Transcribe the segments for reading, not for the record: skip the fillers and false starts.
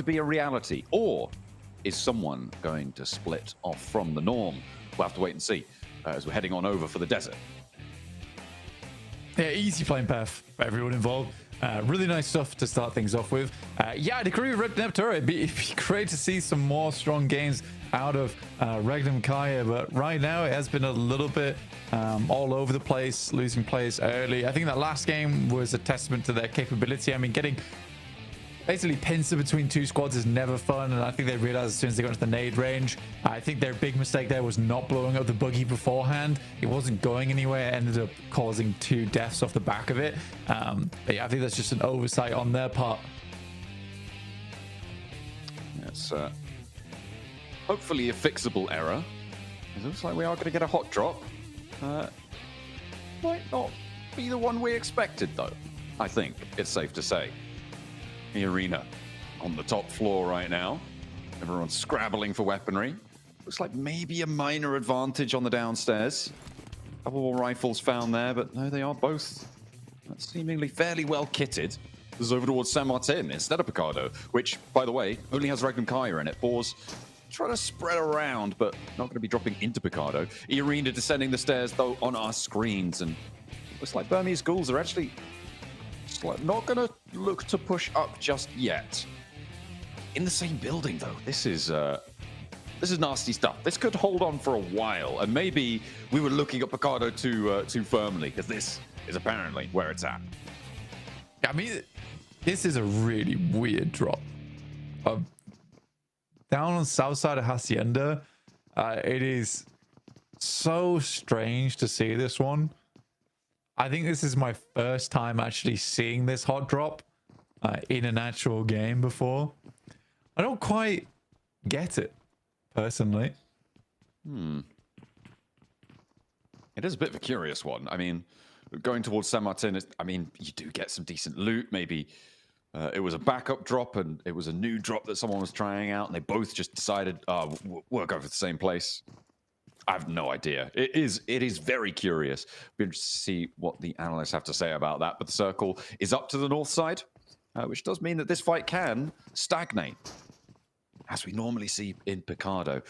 to be a reality? Or is someone going to split off from the norm? We'll have to wait and see as we're heading on over for the desert. Yeah, easy playing path for everyone involved. Really nice stuff to start things off with. Yeah, I'd agree with Red Neptura. It'd be great to see some more strong games out of Regnum Kaya, but right now it has been a little bit all over the place, losing players early. I think that last game was a testament to their capability. I mean, getting basically pinched between two squads is never fun, and I think they realized as soon as they got into the nade range. I think their big mistake there was not blowing up the buggy beforehand. It wasn't going anywhere. It ended up causing 2 deaths off the back of it. But yeah, I think that's just an oversight on their part. It's hopefully a fixable error. It looks like we are going to get a hot drop. Might not be the one we expected, though. I think it's safe to say. The arena on the top floor right now. Everyone's scrabbling for weaponry. Looks like maybe a minor advantage on the downstairs. A couple more rifles found there, but no, they are both seemingly fairly well kitted. This is over towards San Martin instead of Picardo, which, by the way, only has Regnum Kaya in it. Boars trying to spread around, but not going to be dropping into Picardo. Arena descending the stairs, though, on our screens. And looks like Burmese ghouls are actually not going to look to push up just yet. In the same building, though. This is nasty stuff. This could hold on for a while, and maybe we were looking at Picardo too firmly, because this is apparently where it's at. I mean, this is a really weird drop. Down on the south side of Hacienda, it is so strange to see this one. I think this is my first time actually seeing this hot drop in an actual game before. I don't quite get it, personally. It is a bit of a curious one. I mean, going towards San Martin, I mean, you do get some decent loot. Maybe it was a backup drop and it was a new drop that someone was trying out, and they both just decided, we'll go for the same place. I have no idea. It is very curious. Be interested to see what the analysts have to say about that. But the circle is up to the north side, which does mean that this fight can stagnate, as we normally see in Picardo.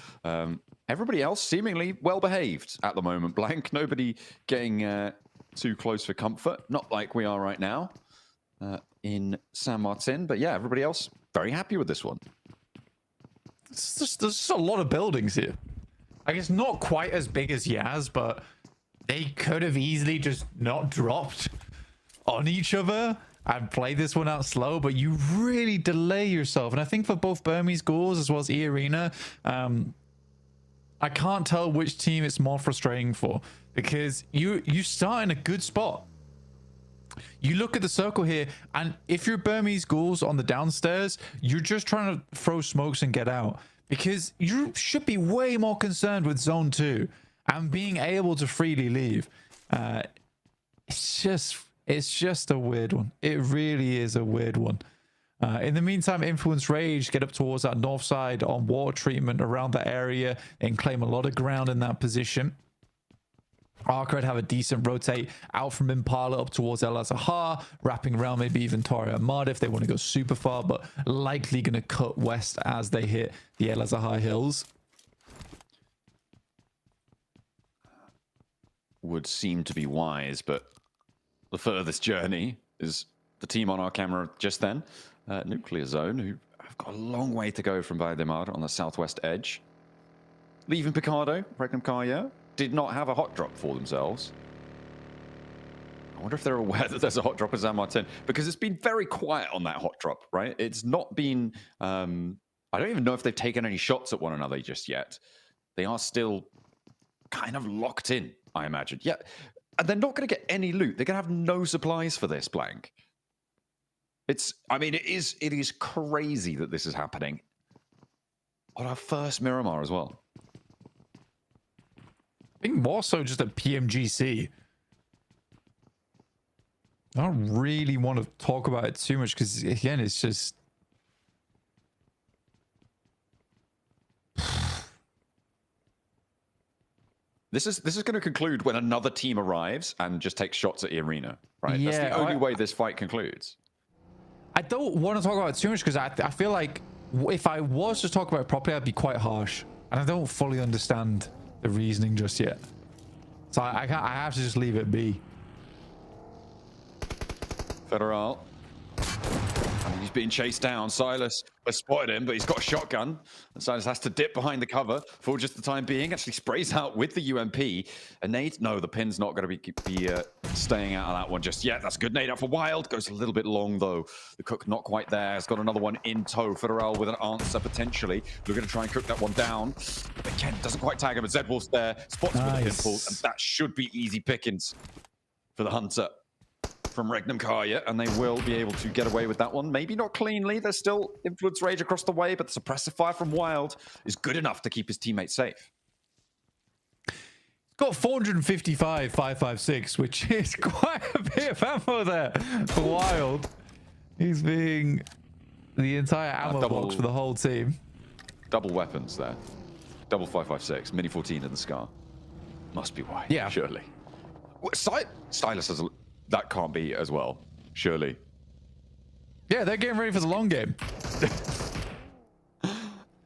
Everybody else seemingly well behaved at the moment. Blank, nobody getting too close for comfort. Not like we are right now in San Martin. But yeah, everybody else very happy with this one. There's just a lot of buildings here. I guess not quite as big as Yaz, but they could have easily just not dropped on each other and play this one out slow, but you really delay yourself. And I think for both Burmese Ghouls as well as E-Arena, I can't tell which team it's more frustrating for, because you start in a good spot. You look at the circle here, and if you're Burmese Ghouls on the downstairs, you're just trying to throw smokes and get out, because you should be way more concerned with zone 2 and being able to freely leave. It's just a weird one. It really is a weird one. In the meantime, Influence Rage get up towards that north side on water treatment around that area and claim a lot of ground in that position. Arcred have a decent rotate out from Impala up towards El Azahar, wrapping around maybe even Torre Armada if they want to go super far, but likely going to cut west as they hit the El Azahar hills. Would seem to be wise, but the furthest journey is the team on our camera just then. Nuclear Zone, who have got a long way to go from Valdemar on the southwest edge. Leaving Picardo, Regnum Kaya did not have a hot drop for themselves. I wonder if they're aware that there's a hot drop at San Martin, because it's been very quiet on that hot drop, right? It's not been... I don't even know if they've taken any shots at one another just yet. They are still kind of locked in, I imagine. Yeah, and they're not going to get any loot. They're going to have no supplies for this, Blank. I mean, it is crazy that this is happening on our first Miramar as well. I think more so just at PMGC. I don't really want to talk about it too much because, again, it's just... This is going to conclude when another team arrives and just takes shots at the arena, right? Yeah, that's the only way this fight concludes. I don't want to talk about it too much because I feel like if I was to talk about it properly, I'd be quite harsh. And I don't fully understand the reasoning just yet. So I have to just leave it be. Federal. I mean, he's being chased down. Silas has spotted him, but he's got a shotgun. And Silas has to dip behind the cover for just the time being. Actually sprays out with the UMP. A nade? No, the pin's not going to be staying out of that one just yet. That's a good nade out for Wild. Goes a little bit long, though. The cook not quite there. Has got another one in tow. Federal with an answer, potentially. We're going to try and cook that one down. But Ken doesn't quite tag him. But Zedwolf's there. Spots with the pinfall. And that should be easy pickings for the Hunter from Regnum Karya, and they will be able to get away with that one. Maybe not cleanly. There's still influence rage across the way, but the suppressive fire from Wild is good enough to keep his teammates safe. Got 455 556, which is quite a bit of ammo there for Wild. He's being the entire ammo box for the whole team. Double weapons there. Double 556, mini 14 in the Scar. Must be why. Yeah, surely. Stylus has that can't be as well, surely. Yeah, they're getting ready for the long game.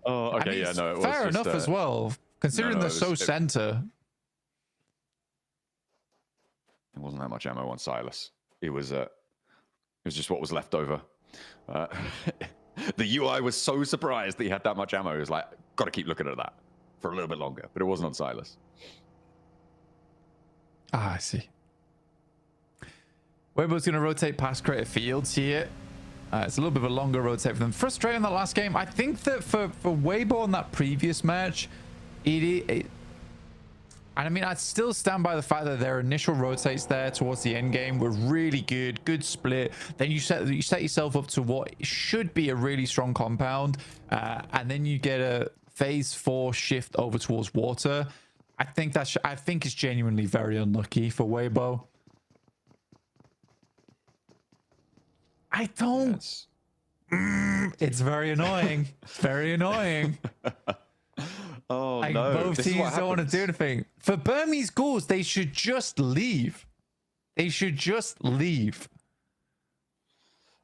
Oh, okay, I mean, yeah, no, it was fair enough as well, considering they're so center. It wasn't that much ammo on Silas. It was just what was left over. The UI was so surprised that he had that much ammo. He was like, got to keep looking at that for a little bit longer, but it wasn't on Silas. Ah, I see. Weibo's going to rotate past Crater Fields here. It's a little bit of a longer rotate for them. Frustrating the last game. I think that for Weibo on that previous match, and I mean, I'd still stand by the fact that their initial rotates there towards the end game were really good. Good split. Then you set yourself up to what should be a really strong compound, and then you get a phase 4 shift over towards water. I think it's genuinely very unlucky for Weibo. I don't. Yes. It's very annoying. It's very annoying. Oh, like, no. Both teams don't want to do anything. For Burmese Ghouls, they should just leave. They should just leave.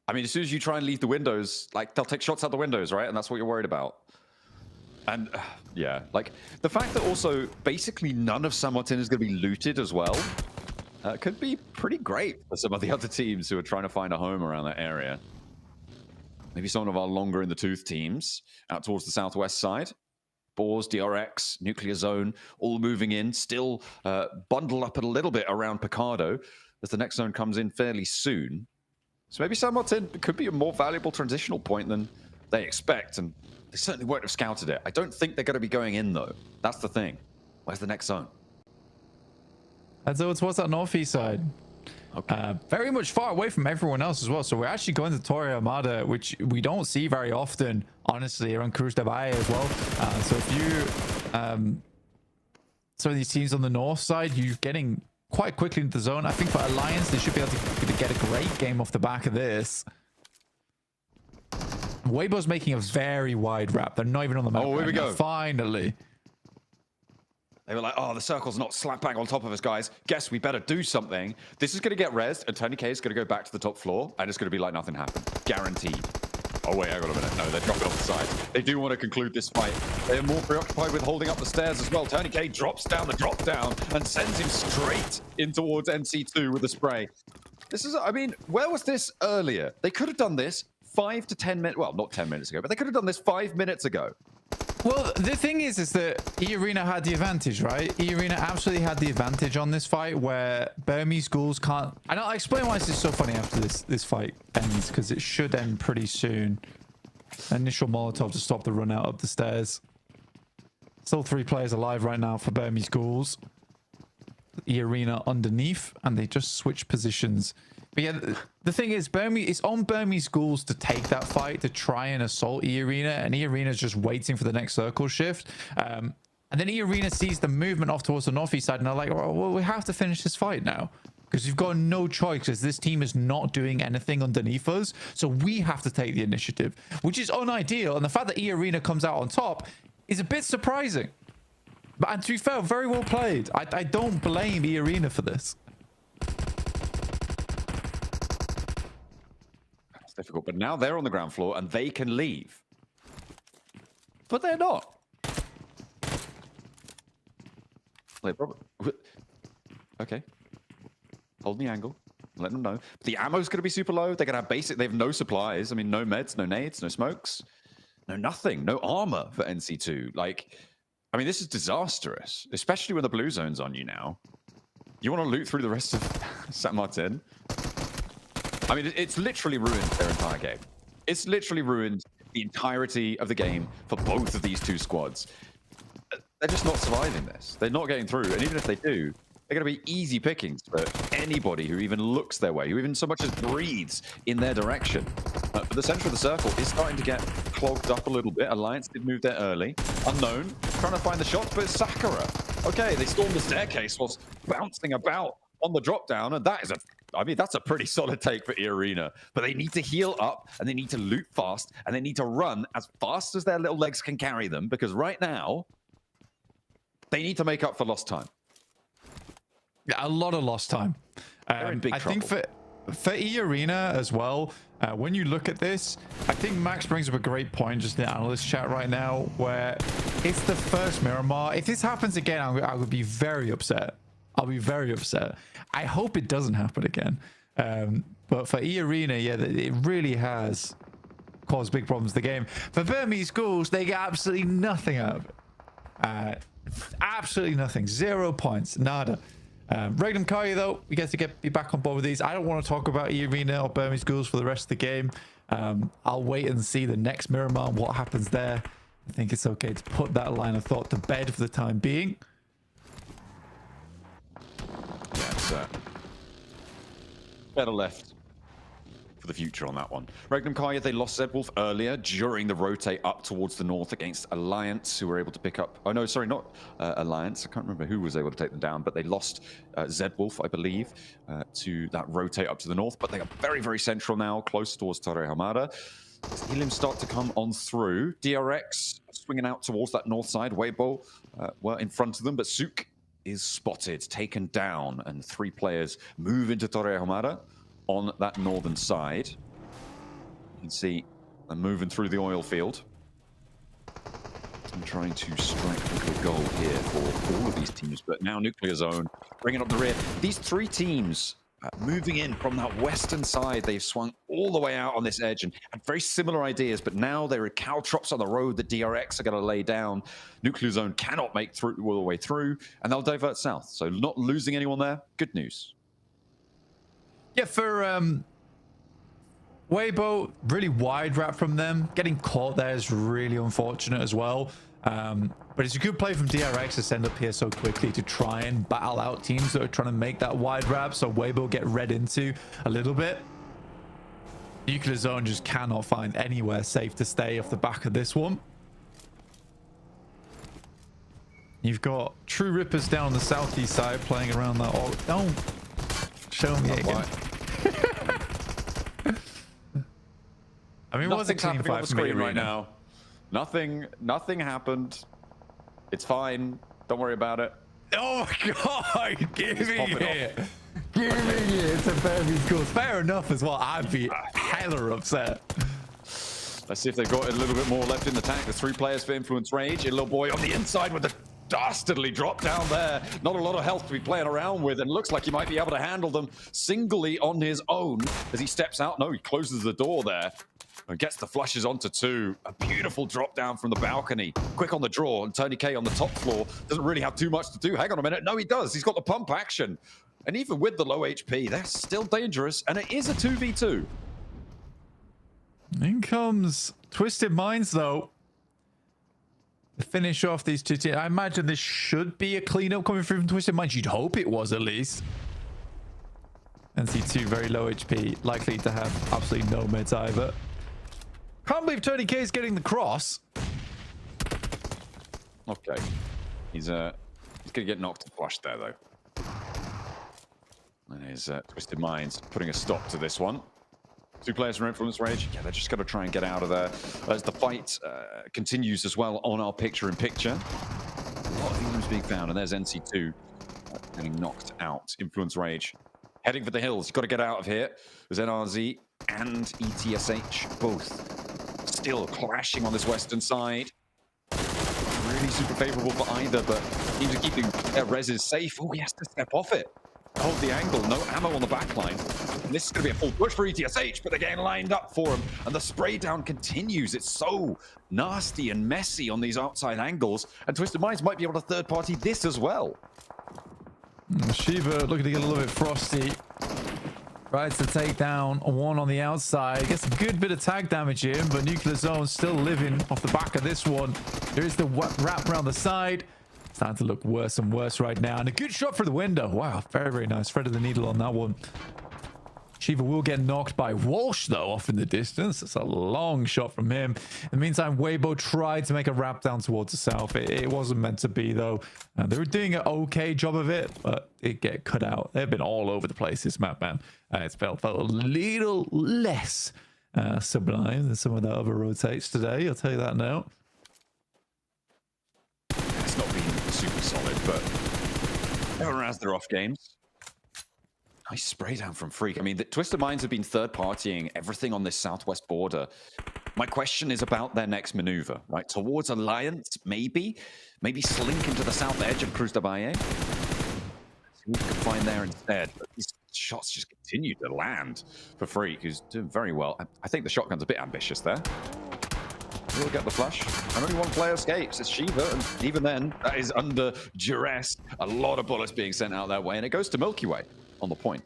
I mean, as soon as you try and leave the windows, like, they'll take shots out the windows, right? And that's what you're worried about. And, yeah, like, the fact that also basically none of San Martin is going to be looted as well. Could be pretty great for some of the other teams who are trying to find a home around that area. Maybe some of our longer in the tooth teams out towards the southwest side. Boars, DRX, Nuclear Zone, all moving in. Still bundled up a little bit around Picardo as the next zone comes in fairly soon. So maybe San Martin could be a more valuable transitional point than they expect. And they certainly won't have scouted it. I don't think they're going to be going in, though. That's the thing. Where's the next zone? And so it's towards that northeast side. Okay. Very much far away from everyone else as well. So we're actually going to Torre Armada, which we don't see very often, honestly, around Cruz de Valle as well. So if you, some of these teams on the north side, you're getting quite quickly into the zone. I think for Alliance, they should be able to get a great game off the back of this. Weibo's making a very wide wrap. They're not even on the map. Oh, here we go. Finally. They were like, oh, the circle's not slap bang on top of us, guys. Guess we better do something. This is going to get rezzed, and Tony K is going to go back to the top floor, and it's going to be like nothing happened. Guaranteed. Oh, wait, hang on a minute. No, they're dropping off the side. They do want to conclude this fight. They're more preoccupied with holding up the stairs as well. Tony K drops down the drop down and sends him straight in towards NC2 with a spray. This is, I mean, where was this earlier? They could have done this 5 to 10 minutes, well, not 10 minutes ago, but they could have done this 5 minutes ago. Well, the thing is that E-Arena had the advantage, right? E-Arena absolutely had the advantage on this fight where Burmese Ghouls can't... And I'll explain why this is so funny after this fight ends, because it should end pretty soon. Initial Molotov to stop the run out up the stairs. Still 3 players alive right now for Burmese Ghouls. E-Arena underneath, and they just switch positions. But yeah, the thing is, it's on Burmese Ghouls to take that fight, to try and assault E-Arena, and E-Arena is just waiting for the next circle shift. And then E-Arena sees the movement off towards the northeast side, and they're like, well, we have to finish this fight now. Because you've got no choice, because this team is not doing anything underneath us, so we have to take the initiative, which is unideal. And the fact that E-Arena comes out on top is a bit surprising. But to be fair, very well played. I don't blame E-Arena for this. Difficult, but now they're on the ground floor and they can leave. but they're not. Wait, Robert. Okay. Hold the angle. Let them know. But the ammo's going to be super low. They're going to have basic. They have no supplies. I mean, no meds, no nades, no smokes, no nothing, no armor for NC2. Like, I mean, this is disastrous, especially when the blue zone's on you now. You want to loot through the rest of Saint Martin? I mean, it's literally ruined their entire game. It's literally ruined the entirety of the game for both of these two squads. They're just not surviving this. They're not getting through. And even if they do, they're going to be easy pickings for anybody who even looks their way, who even so much as breathes in their direction. But the center of the circle is starting to get clogged up a little bit. Alliance did move there early. Unknown, trying to find the shots, but it's Sakura. Okay, they stormed the staircase whilst bouncing about on the drop down, and that is that's a pretty solid take for E-Arena. But they need to heal up, and they need to loot fast, and they need to run as fast as their little legs can carry them, because right now, they need to make up for lost time. Yeah, a lot of lost time. They're in big trouble. Think for E-Arena as well, when you look at this, I think Max brings up a great point just in the analyst chat right now, where it's the first Miramar. If this happens again, I would be very upset. I'll be very upset. I hope it doesn't happen again. But for E-Arena, yeah, it really has caused big problems to the game. For Burmese schools, they get absolutely nothing out of it. Absolutely nothing. 0 points. Nada. Regnum Kaya, though, we get to be back on board with these. I don't want to talk about E-Arena or Burmese schools for the rest of the game. I'll wait and see the next Miramar and what happens there. I think it's okay to put that line of thought to bed for the time being. Yeah, it's better left for the future on that one. Regnum Kaya, they lost Zedwolf earlier during the rotate up towards the north against Alliance, who were able to pick up... Oh, no, sorry, not Alliance. I can't remember who was able to take them down, but they lost Zedwolf, I believe, to that rotate up to the north. But they are very, very central now, close towards Torre Hamada. Helium start to come on through. DRX swinging out towards that north side. Weibo were in front of them, but Sook is spotted, taken down, and 3 players move into Torre Hamada on that northern side. You can see them moving through the oil field. I'm trying to strike a good goal here for all of these teams, but now Nuclear Zone bringing up the rear. These 3 teams moving in from that western side, they've swung all the way out on this edge and had very similar ideas, but now there are caltrops on the road that DRX are going to lay down. Nuclear Zone cannot make through all the way through, and they'll divert south. So not losing anyone there. Good news. Yeah, for Weibo, really wide wrap from them. Getting caught there is really unfortunate as well. But it's a good play from DRX to send up here so quickly to try and battle out teams that are trying to make that wide wrap, so Weibo get read into a little bit. Nuclear Zone just cannot find anywhere safe to stay off the back of this one. You've got True Rippers down on the southeast side playing around that. Oh, don't show me again. I mean, what's a clean fight for me right now? Nothing happened. It's fine. Don't worry about it. Oh my god! Give me it! Give me it! It's a Burmese schools. Fair enough as well. I'd be hella upset. Let's see if they've got a little bit more left in the tank. There's 3 players for Influence Rage. A little boy on the inside with the dastardly drop down there. Not a lot of health to be playing around with, and looks like he might be able to handle them singly on his own as he steps out. No, he closes the door there and gets the flushes onto 2. A beautiful drop down from the balcony. Quick on the draw, and Tony K on the top floor doesn't really have too much to do. Hang on a minute. No, he does. He's got the pump action. And even with the low HP, they're still dangerous, and it is a 2v2. In comes Twisted Minds, though. To finish off these 2 teams. I imagine this should be a cleanup coming through from Twisted Minds. You'd hope it was, at least. NC2, very low HP. Likely to have absolutely no meds either. Can't believe Tony K is getting the cross. Okay. He's gonna get knocked and flushed there, though. And his Twisted Minds putting a stop to this one. 2 players from Influence Rage. Yeah, they're just going to try and get out of there as the fight continues as well on our picture-in-picture. A lot of humans being found, and there's NC2 getting knocked out. Influence Rage heading for the hills. You've got to get out of here. There's NRZ and ETSH both still clashing on this western side. super favorable for either, but teams are keeping their reses safe. Oh, he has to step off it. Hold the angle, no ammo on the back line. And this is going to be a full push for ETSH, but they're getting lined up for him. And the spray down continues. It's so nasty and messy on these outside angles. And Twisted Minds might be able to third party this as well. Shiva looking to get a little bit frosty. Tries to take down one on the outside. Gets a good bit of tag damage in, but Nuclear Zone still living off the back of this one. There is the wrap around the side. Starting to look worse and worse right now. And a good shot for the window. Wow, very, very nice. Threaded the needle on that one. Shiva will get knocked by Walsh, though, off in the distance. It's a long shot from him. In the meantime, Weibo tried to make a wrap down towards the south. It wasn't meant to be, though. They were doing an okay job of it, but it get cut out. They've been all over the place, this map, man. It's felt a little less sublime than some of the other rotates today. I'll tell you that now. It's not been super solid, but everyone has their off games. Nice spray down from Freak. I mean, the Twisted Minds have been third partying everything on this southwest border. My question is about their next maneuver, right? Towards Alliance, maybe slink into the south edge of Cruz de Valle. See what we can find there instead. But these shots just continue to land for Freak, who's doing very well. I think the shotgun's a bit ambitious there. We'll get the flush. And only one player escapes. It's Shiva, and even then, that is under duress. A lot of bullets being sent out that way, and it goes to Milky Way on the point.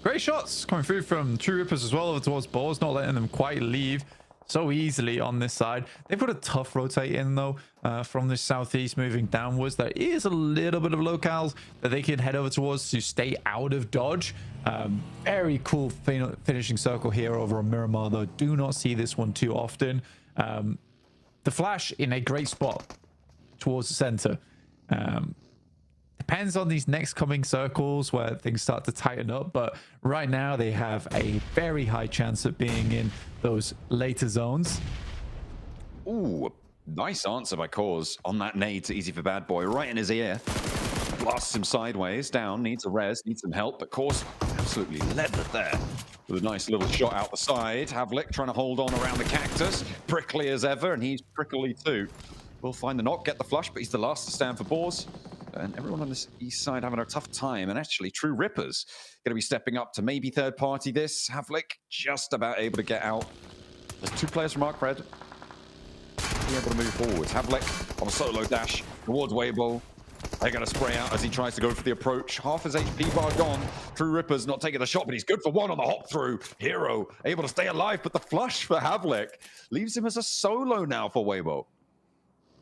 Great shots coming through from True Rippers as well over towards Balls, not letting them quite leave so easily on this side. They've got a tough rotate in, though, from the southeast moving downwards. There is a little bit of locales that they can head over towards to stay out of dodge. Very cool finishing circle here over on Miramar, though. Do not see this one too often. The flash in a great spot towards the center. Depends on these next coming circles where things start to tighten up, but right now they have a very high chance of being in those later zones. Ooh, nice answer by Cause on that nade to Easy for Bad Boy, right in his ear. Blasts him sideways, down, needs a res, needs some help, but Cause absolutely leathered there with a nice little shot out the side. Havlik trying to hold on around the cactus, prickly as ever, and he's prickly too. We'll find the knock, get the flush, but he's the last to stand for Boars. And everyone on this east side having a tough time. And actually, True Rippers going to be stepping up to maybe third party this. Havlik just about able to get out. There's two players from Arcred. Be able to move forward. Havlik on a solo dash towards Weibo. They're going to spray out as he tries to go for the approach. Half his HP bar gone. True Rippers not taking the shot, but he's good for one on the hop through. Hero able to stay alive, but the flush for Havlik leaves him as a solo now for Weibo.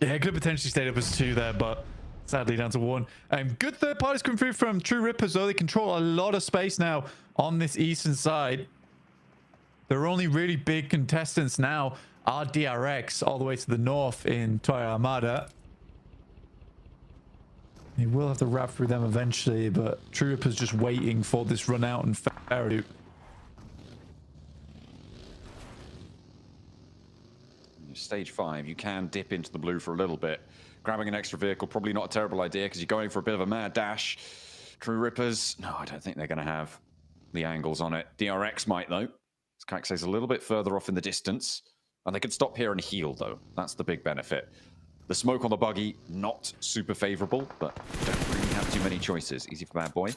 Yeah, could have potentially stayed up as two there, but sadly down to one. Good third parties coming through from True Rippers, though. They control a lot of space now on this eastern side. Their only really big contestants now are DRX all the way to the north in Toya Armada. He will have to wrap through them eventually, but True Rippers just waiting for this run out and fair. Stage 5, you can dip into the blue for a little bit. Grabbing an extra vehicle, probably not a terrible idea because you're going for a bit of a mad dash. True Rippers, no, I don't think they're going to have the angles on it. DRX might, though. Kaixei's a little bit further off in the distance. And they can stop here and heal, though. That's the big benefit. The smoke on the buggy, not super favorable, but don't really have too many choices. Easy for Bad Boy.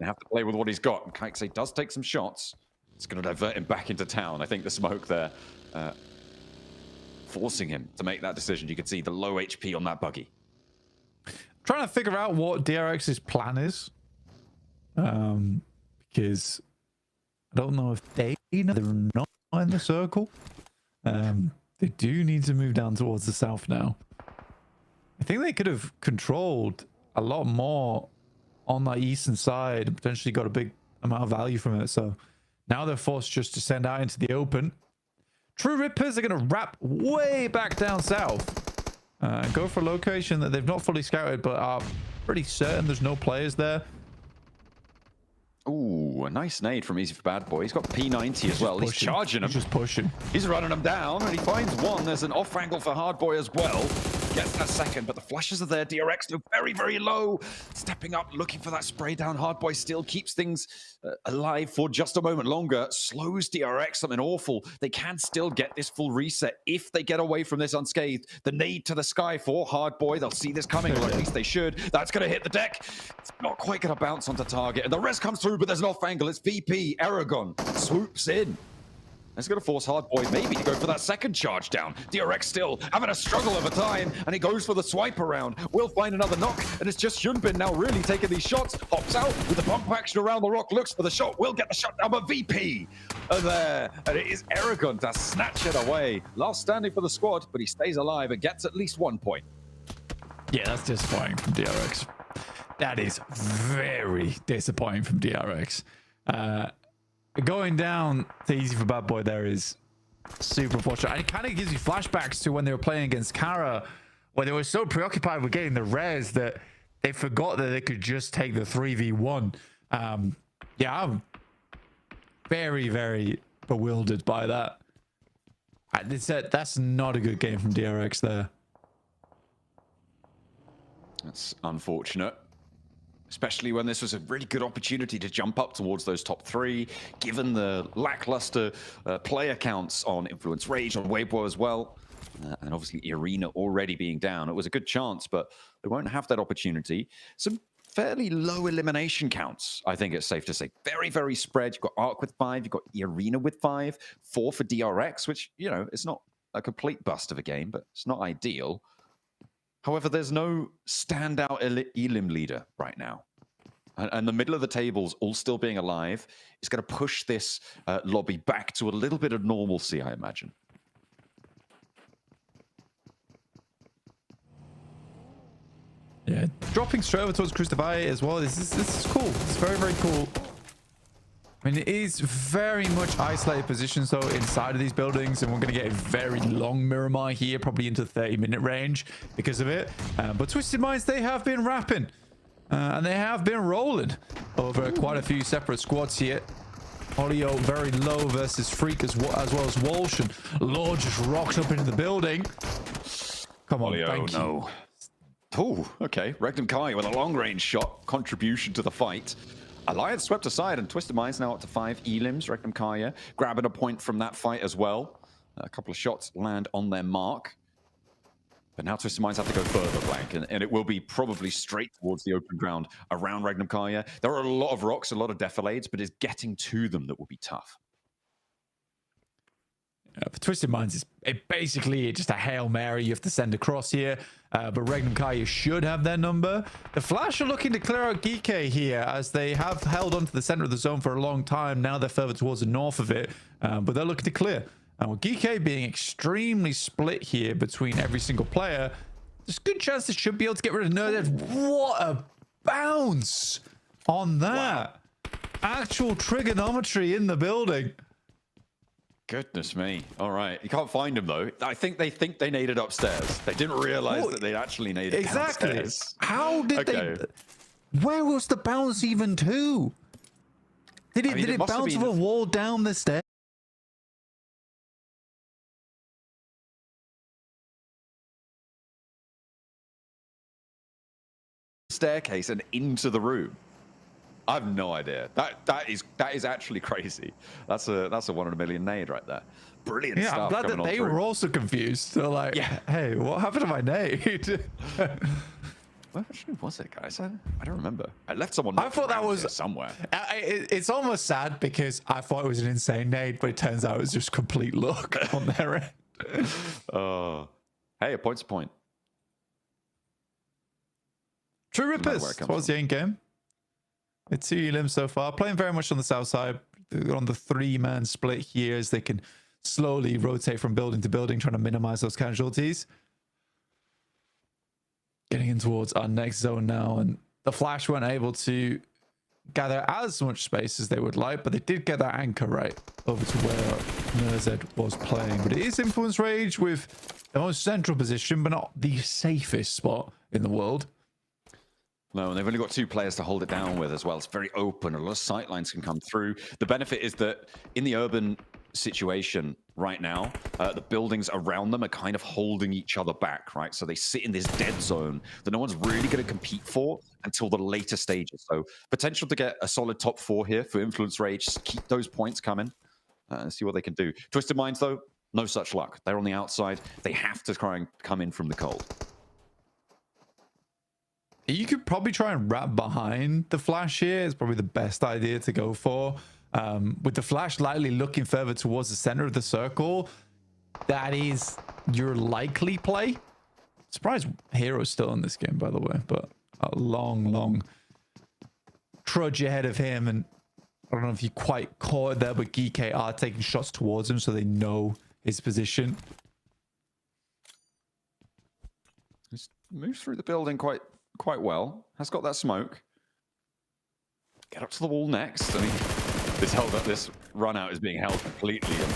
They have to play with what he's got. And Kaixei does take some shots. It's going to divert him back into town. I think the smoke there forcing him to make that decision. You can see the low HP on that buggy. Trying to figure out what DRX's plan is. Because I don't know if they know they're not in the circle. They do need to move down towards the south now. I think they could have controlled a lot more on that eastern side and potentially got a big amount of value from it. So now they're forced just to send out into the open. True Rippers are going to wrap way back down south. Go for a location that they've not fully scouted, but are pretty certain there's no players there. Ooh, a nice nade from Easy for Bad Boy. He's got P90 as well. He's charging him. He's just pushing. He's running him down, and he finds one. There's an off angle for Hard Boy as well. gets that second, but the flashes are there. DRX still very, very low. Stepping up, looking for that spray down. Hardboy still keeps things alive for just a moment longer. Slows DRX, something awful. They can still get this full reset if they get away from this unscathed. The nade to the sky for Hardboy. They'll see this coming, or at least they should. That's going to hit the deck. It's not quite going to bounce onto target. And the rest comes through, but there's an off angle. It's VP. Aragon swoops in. It's going to force Hardboy maybe to go for that second charge down. DRX still having a struggle over time, and he goes for the swipe around. Will find another knock, and it's just Hyunbin now really taking these shots. Hops out with the bump action around the rock, looks for the shot, will get the shot down, but VP are there. And it is Aragon to snatch it away. Last standing for the squad, but he stays alive and gets at least 1 point. Yeah, that's disappointing from DRX. That is very disappointing from DRX. Going down to easy for Bad Boy there is super unfortunate. And it kind of gives you flashbacks to when they were playing against Kara, where they were so preoccupied with getting the res that they forgot that they could just take the 3v1. Yeah, I'm very, very bewildered by that. That's not a good game from DRX there. That's unfortunate. Especially when this was a really good opportunity to jump up towards those top three, given the lackluster player counts on Influence Rage, on Weibo as well, and obviously Arena already being down. It was a good chance, but they won't have that opportunity. Some fairly low elimination counts, I think it's safe to say. Very, very spread. You've got Arc with 5, you've got Arena with 5, 4 for DRX, which, you know, it's not a complete bust of a game, but it's not ideal. However, there's no standout elim leader right now. And the middle of the tables all still being alive is going to push this lobby back to a little bit of normalcy, I imagine. Yeah, dropping straight over towards Crucify as well. This is cool. It's very, very cool. I mean, it is very much isolated positions, though, inside of these buildings, and we're going to get a very long Miramar here, probably into the 30-minute range because of it. But Twisted Minds, they have been rapping, and they have been rolling over quite a few separate squads here. Olio very low versus Freak as well as Walsh, and Lord just rocks up into the building. Come on, Olio, thank no. you. Oh, okay. Regnum Kai with a long-range shot contribution to the fight. Alliance swept aside, and Twisted Minds now up to 5 elims. Regnum Kaya grabbing a point from that fight as well. A couple of shots land on their mark. But now Twisted Minds have to go further, Blank, and it will be probably straight towards the open ground around Regnum Kaya. There are a lot of rocks, a lot of defilades, but it's getting to them that will be tough. For Twisted Minds, it's basically just a Hail Mary you have to send across here. But Regnum Kaya should have their number. The Flash are looking to clear out Geeke here, as they have held onto the center of the zone for a long time. Now they're further towards the north of it, but they're looking to clear. And with Geeke being extremely split here between every single player, there's a good chance they should be able to get rid of Nerded. What a bounce on that. Wow. Actual trigonometry in the building. Goodness me. All right. You can't find them, though. I think they naded upstairs. They didn't realize that they'd actually naded downstairs. How did they... Where was the bounce even to? Did it bounce off a wall down the stairs? Staircase and into the room. I have no idea. That is actually crazy. That's a 1 in a million nade right there. Brilliant stuff. I'm glad that they were also confused. They're like, hey, what happened to my nade? Where actually was it, guys? I don't remember. I left someone. I thought that was somewhere. It's almost sad because I thought it was an insane nade, but it turns out it was just complete luck on their end. Hey, a point's a point. True Rippers towards the end game. It's 2 elims so far, playing very much on the south side. They're on the 3-man split here as they can slowly rotate from building to building, trying to minimize those casualties. Getting in towards our next zone now, and the Flash weren't able to gather as much space as they would like, but they did get that anchor right over to where Nerzed was playing. But it is Influence Rage with the most central position, but not the safest spot in the world. No, and they've only got 2 players to hold it down with as well. It's very open. A lot of sightlines can come through. The benefit is that in the urban, situation right now. The buildings around them are kind of holding each other back, right? So they sit in this dead zone that no one's really going to compete for until the later stages. So potential to get a solid top 4 here for Influence Rage. Just keep those points coming and see what they can do. Twisted Minds, though, no such luck. They're on the outside. They have to try and come in from the cold. You could probably try and wrap behind the Flash here. It's probably the best idea to go for. With the Flash lightly looking further towards the center of the circle, that is your likely play. Surprised Hero's still in this game, by the way, but a long trudge ahead of him. And I don't know if you quite caught it there, but Geek are taking shots towards him so they know his position. Just moves through the building quite well. Has got that smoke. Get up to the wall next. I mean, this run out is being held completely. And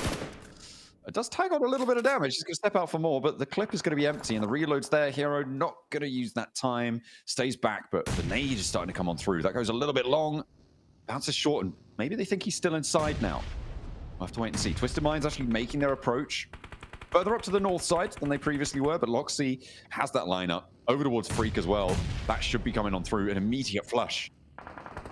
it does tag on a little bit of damage. He's going to step out for more, but the clip is going to be empty and the reload's there. Hero not going to use that time. Stays back, but the nade is starting to come on through. That goes a little bit long. Bounces short, and maybe they think he's still inside now. We'll have to wait and see. Twisted Minds actually making their approach further up to the north side than they previously were, but Loxy has that lineup over towards Freak as well. That should be coming on through. An immediate flush.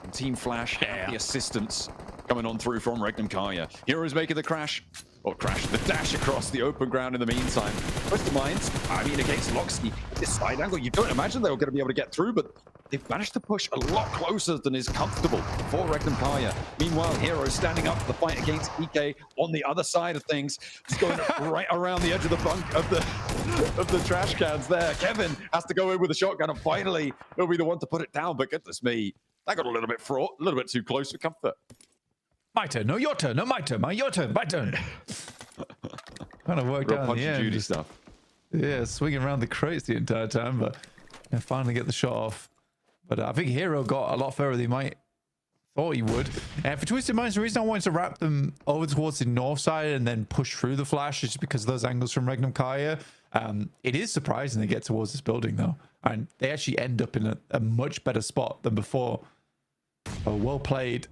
And Team Flash, the assistance coming on through from Regnum Kaya. Heroes making the the dash across the open ground in the meantime. Twisted Minds, I mean, against Loxy, this side angle, you don't imagine they were going to be able to get through, but they've managed to push a lot closer than is comfortable for Regnum Kaya. Meanwhile, Hero standing up for the fight against EK on the other side of things. Just going right around the edge of the bunk of the trash cans there. Kevin has to go in with a shotgun, and finally he'll be the one to put it down. But goodness me, that got a little bit fraught, a little bit too close for comfort. My turn, no your turn, no my turn, your turn, my turn. Kind of worked out in the end. Judy stuff. Yeah, swinging around the crates the entire time, but finally get the shot off. But I think Hero got a lot further than he might thought he would. And for Twisted Minds, the reason I wanted to wrap them over towards the north side and then push through the Flash is just because of those angles from Regnum Kaya. It is surprising they get towards this building though, and they actually end up in a much better spot than before. Oh, well played.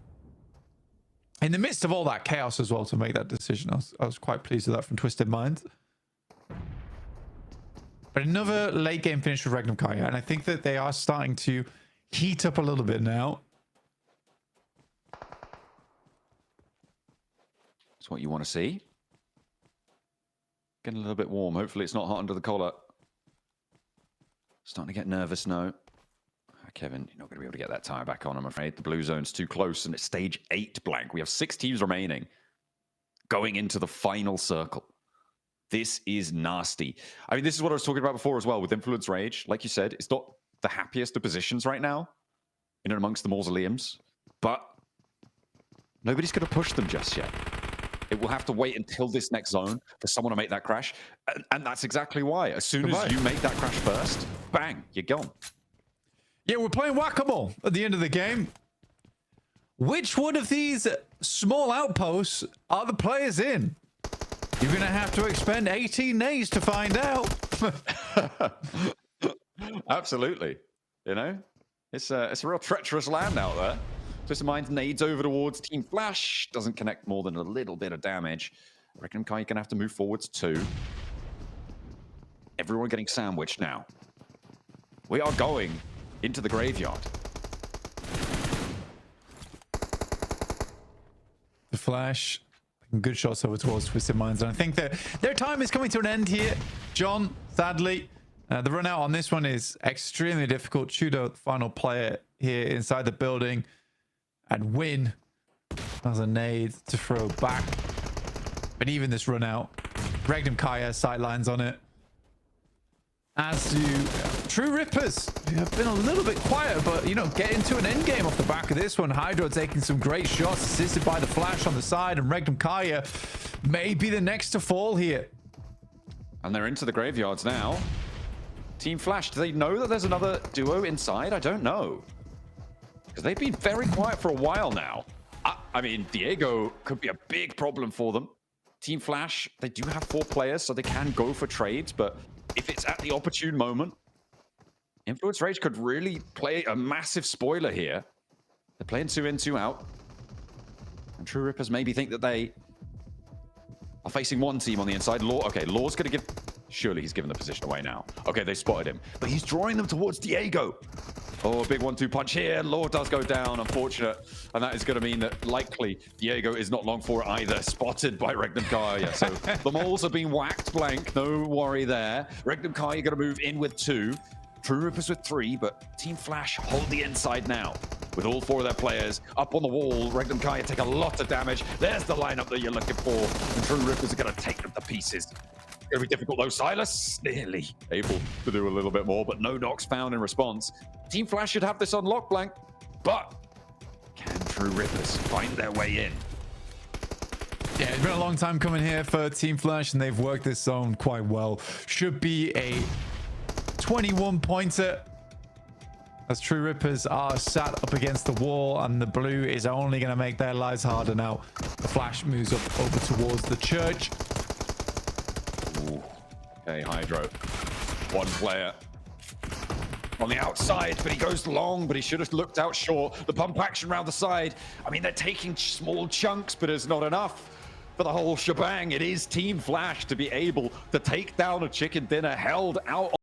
In the midst of all that chaos as well to make that decision. I was quite pleased with that from Twisted Minds. But another late game finish with Regnum Kaya, and I think that they are starting to heat up a little bit now. That's what you want to see. Getting a little bit warm. Hopefully it's not hot under the collar. Starting to get nervous now. Kevin, you're not going to be able to get that tire back on, I'm afraid. The blue zone's too close, and it's stage 8 blank. We have 6 teams remaining going into the final circle. This is nasty. I mean, this is what I was talking about before as well with Influence Rage. Like you said, it's not the happiest of positions right now in and amongst the mausoleums, but nobody's going to push them just yet. It will have to wait until this next zone for someone to make that crash, and that's exactly why. As soon as you make that crash first, bang, you're gone. Yeah, we're playing whack-a-mole at the end of the game. Which one of these small outposts are the players in? You're going to have to expend 18 days to find out. Absolutely. You know, it's a real treacherous land out there. Twisted Minds nades over towards Team Flash. Doesn't connect more than a little bit of damage. I reckon Kai can have to move forwards too. Everyone getting sandwiched now. We are going into the graveyard. The Flash, good shots over towards Twisted Minds, and I think that their time is coming to an end here. John, sadly, the run out on this one is extremely difficult. Chudo, the final player here inside the building, and Win has a nade to throw back. But even this run out, Regnum Kaya sightlines on it. As do True Rippers, who have been a little bit quieter, but, you know, get into an end game off the back of this one. Hydro taking some great shots, assisted by the Flash on the side, and Regnum Kaya may be the next to fall here. And they're into the graveyards now. Team Flash, do they know that there's another duo inside? I don't know. Because they've been very quiet for a while now. I mean, Diego could be a big problem for them. Team Flash, they do have 4 players, so they can go for trades, but if it's at the opportune moment, Influence Rage could really play a massive spoiler here. They're playing 2 in, 2 out. And True Rippers maybe think that they are facing one team on the inside. Law, okay, Law's going to give... Surely he's given the position away now. Okay, they spotted him. But he's drawing them towards Diego. Oh, a big 1-2 punch here. Law does go down, unfortunate. And that is going to mean that likely Diego is not long for either. Spotted by Regnum Kaya. So the moles have been whacked blank. No worry there. Regnum Kaya going to move in with 2. True Rippers with 3, but Team Flash hold the inside now. With all 4 of their players up on the wall, Regnum Kaya take a lot of damage. There's the lineup that you're looking for. And True Rippers are going to take them to pieces. Gonna be difficult though. Silas nearly able to do a little bit more, but no knocks found in response. Team Flash should have this on lock blank, but can True Rippers find their way in? Yeah, it's been a long time coming here for Team Flash, and they've worked this zone quite well. Should be a 21-pointer. As True Rippers are sat up against the wall, and the blue is only going to make their lives harder now. The Flash moves up over towards the church. Ooh. Okay, Hydro. One player on the outside, but he goes long, but he should have looked out short. The pump action around the side. I mean, they're taking small chunks, but it's not enough for the whole shebang. It is Team Flash to be able to take down a chicken dinner held out